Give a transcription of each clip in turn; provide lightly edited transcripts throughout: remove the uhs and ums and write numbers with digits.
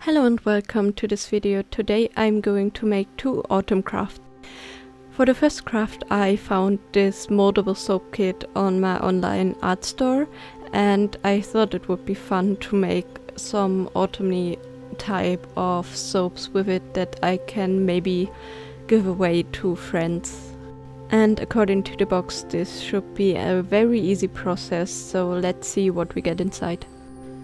Hello and welcome to this video. Today I'm going to make two autumn crafts. For the first craft I found this moldable soap kit on my online art store, and I thought it would be fun to make some autumny type of soaps with it that I can maybe give away to friends. And according to the box this should be a very easy process, so let's see what we get inside.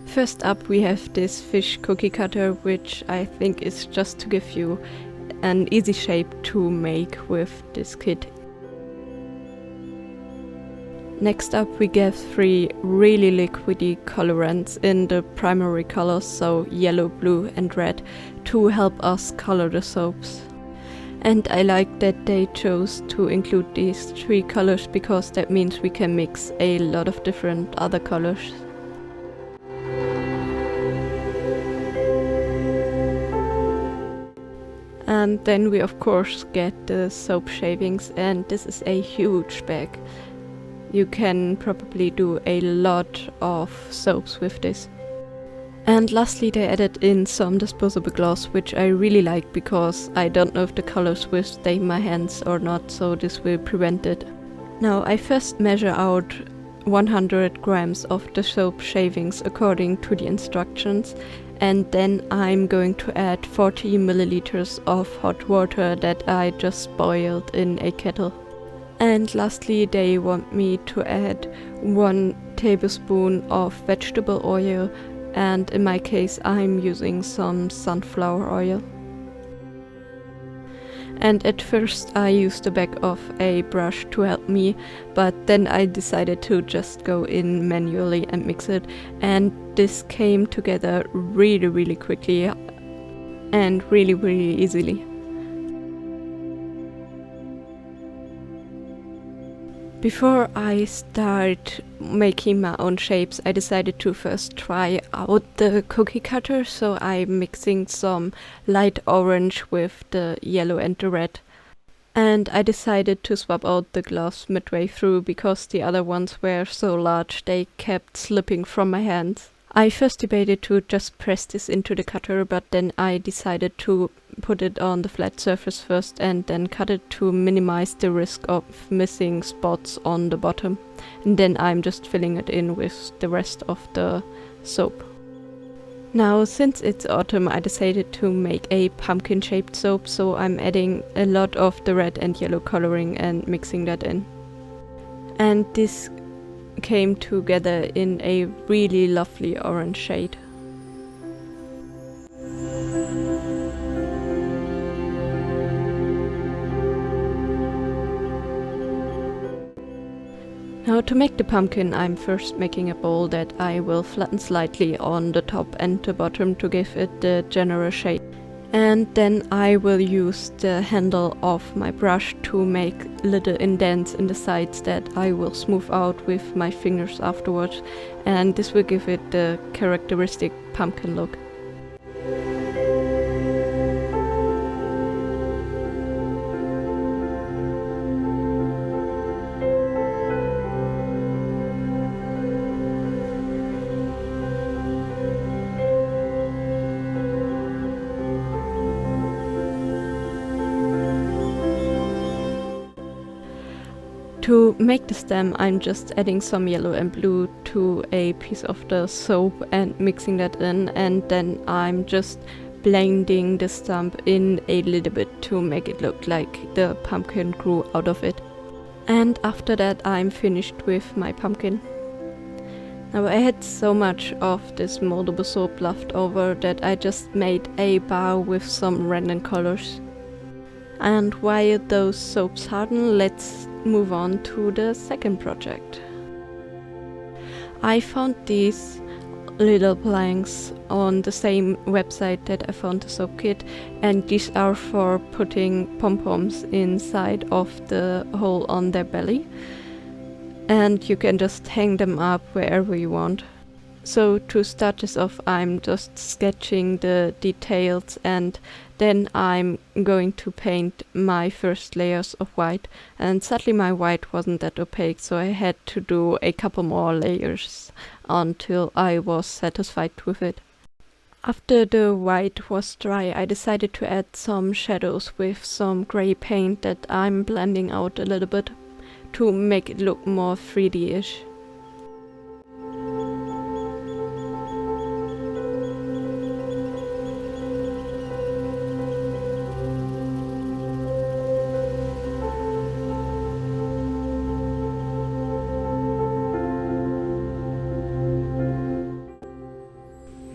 First up we have this fish cookie cutter, which I think is just to give you an easy shape to make with this kit. Next up we get 3 really liquidy colorants in the primary colors, so yellow, blue and red, to help us color the soaps. And I like that they chose to include these 3 colors because that means we can mix a lot of different other colors. And then we of course get the soap shavings, and this is a huge bag. You can probably do a lot of soaps with this. And lastly they added in some disposable gloves, which I really like because I don't know if the colors will stay in my hands or not, so this will prevent it. Now I first measure out 100 grams of the soap shavings according to the instructions, and then I'm going to add 40 milliliters of hot water that I just boiled in a kettle. And lastly they want me to add 1 tablespoon of vegetable oil, and in my case I'm using some sunflower oil. And at first I used the back of a brush to help me, but then I decided to just go in manually and mix it, and this came together really quickly and really easily. Before I start making my own shapes, I decided to first try out the cookie cutter, so I'm mixing some light orange with the yellow and the red. And I decided to swap out the gloves midway through because the other ones were so large they kept slipping from my hands. I first debated to just press this into the cutter, but then I decided to put it on the flat surface first and then cut it to minimize the risk of missing spots on the bottom. And then I'm just filling it in with the rest of the soap. Now since it's autumn I decided to make a pumpkin shaped soap, so I'm adding a lot of the red and yellow coloring and mixing that in. And this came together in a really lovely orange shade. Now to make the pumpkin I'm first making a bowl that I will flatten slightly on the top and the bottom to give it the general shape. And then I will use the handle of my brush to make little indents in the sides that I will smooth out with my fingers afterwards, and this will give it the characteristic pumpkin look. To make the stem I'm just adding some yellow and blue to a piece of the soap and mixing that in, and then I'm just blending the stump in a little bit to make it look like the pumpkin grew out of it. And after that I'm finished with my pumpkin. Now I had so much of this moldable soap left over that I just made a bar with some random colors. And while those soaps harden, let's move on to the second project. I found these little planks on the same website that I found the soap kit, and these are for putting pom-poms inside of the hole on their belly, and you can just hang them up wherever you want. So to start this off I'm just sketching the details, and then I'm going to paint my first layers of white, and sadly my white wasn't that opaque, so I had to do a couple more layers until I was satisfied with it. After the white was dry, I decided to add some shadows with some grey paint that I'm blending out a little bit to make it look more 3D-ish.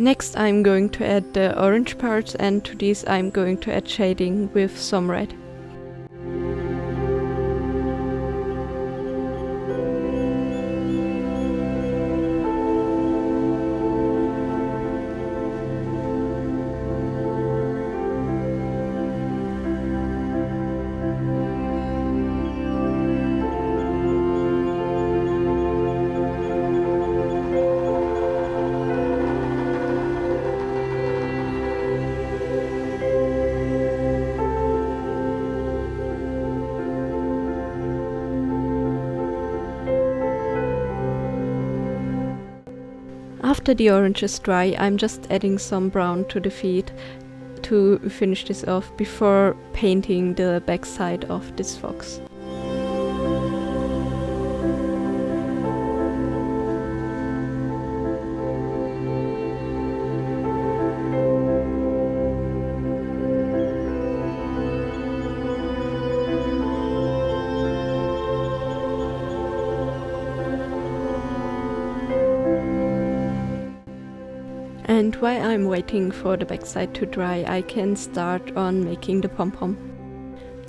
Next I'm going to add the orange parts, and to these I'm going to add shading with some red. After the orange is dry, I'm just adding some brown to the feet to finish this off before painting the backside of this fox. And while I'm waiting for the backside to dry, I can start on making the pom-pom.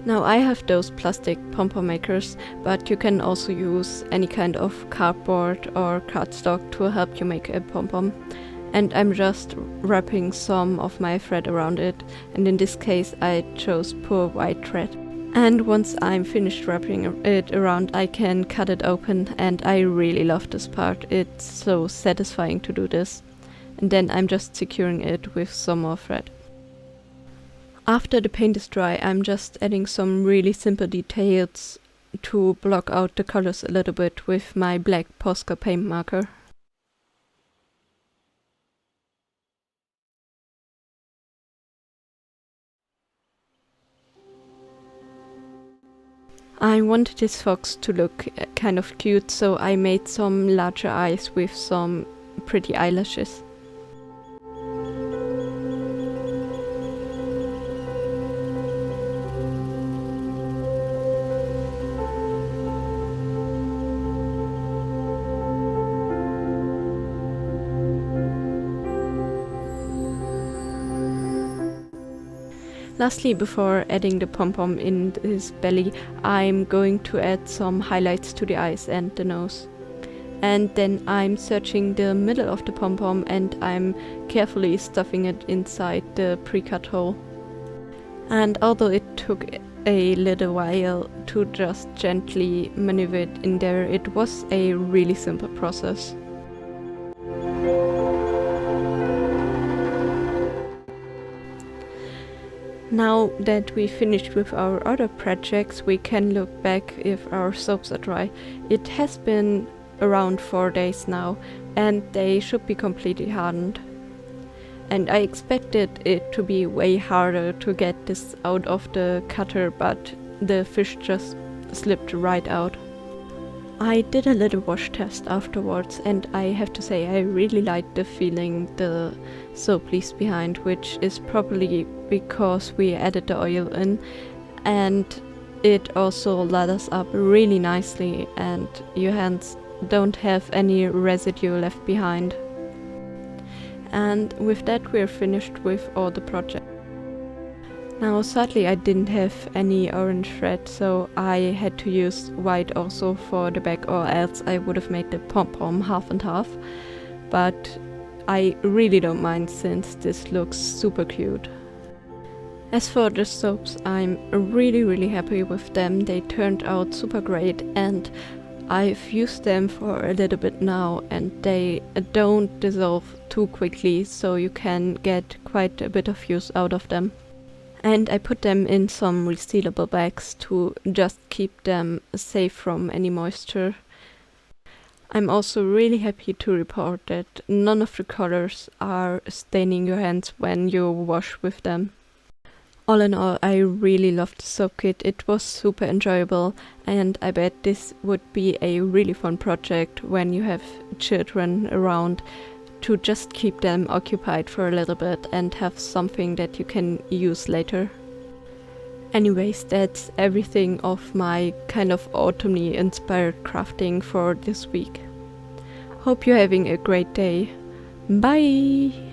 Now I have those plastic pom-pom makers, but you can also use any kind of cardboard or cardstock to help you make a pom-pom. And I'm just wrapping some of my thread around it, and in this case I chose pure white thread. And once I'm finished wrapping it around, I can cut it open, and I really love this part. It's so satisfying to do this. And then I'm just securing it with some more thread. After the paint is dry, I'm just adding some really simple details to block out the colors a little bit with my black Posca paint marker. I wanted this fox to look kind of cute, so I made some larger eyes with some pretty eyelashes. Lastly, before adding the pom-pom in his belly, I'm going to add some highlights to the eyes and the nose. And then I'm searching the middle of the pom-pom and I'm carefully stuffing it inside the pre-cut hole. And although it took a little while to just gently maneuver it in there, it was a really simple process. Now that we finished with our other projects, we can look back if our soaps are dry. It has been around 4 days now, and they should be completely hardened. And I expected it to be way harder to get this out of the cutter, but the fish just slipped right out. I did a little wash test afterwards, and I have to say I really liked the feeling the soap leaves behind, which is probably because we added the oil in, and it also lathers up really nicely and your hands don't have any residue left behind. And with that we're finished with all the project. Now sadly I didn't have any orange thread, so I had to use white also for the back, or else I would have made the pom-pom half and half. But I really don't mind since this looks super cute. As for the soaps, I'm really happy with them. They turned out super great and I've used them for a little bit now and they don't dissolve too quickly, so you can get quite a bit of use out of them. And I put them in some resealable bags to just keep them safe from any moisture. I'm also really happy to report that none of the colors are staining your hands when you wash with them. All in all, I really loved the soap kit. It was super enjoyable, and I bet this would be a really fun project when you have children around, to just keep them occupied for a little bit and have something that you can use later. Anyways, that's everything of my kind of autumny inspired crafting for this week. Hope you're having a great day. Bye!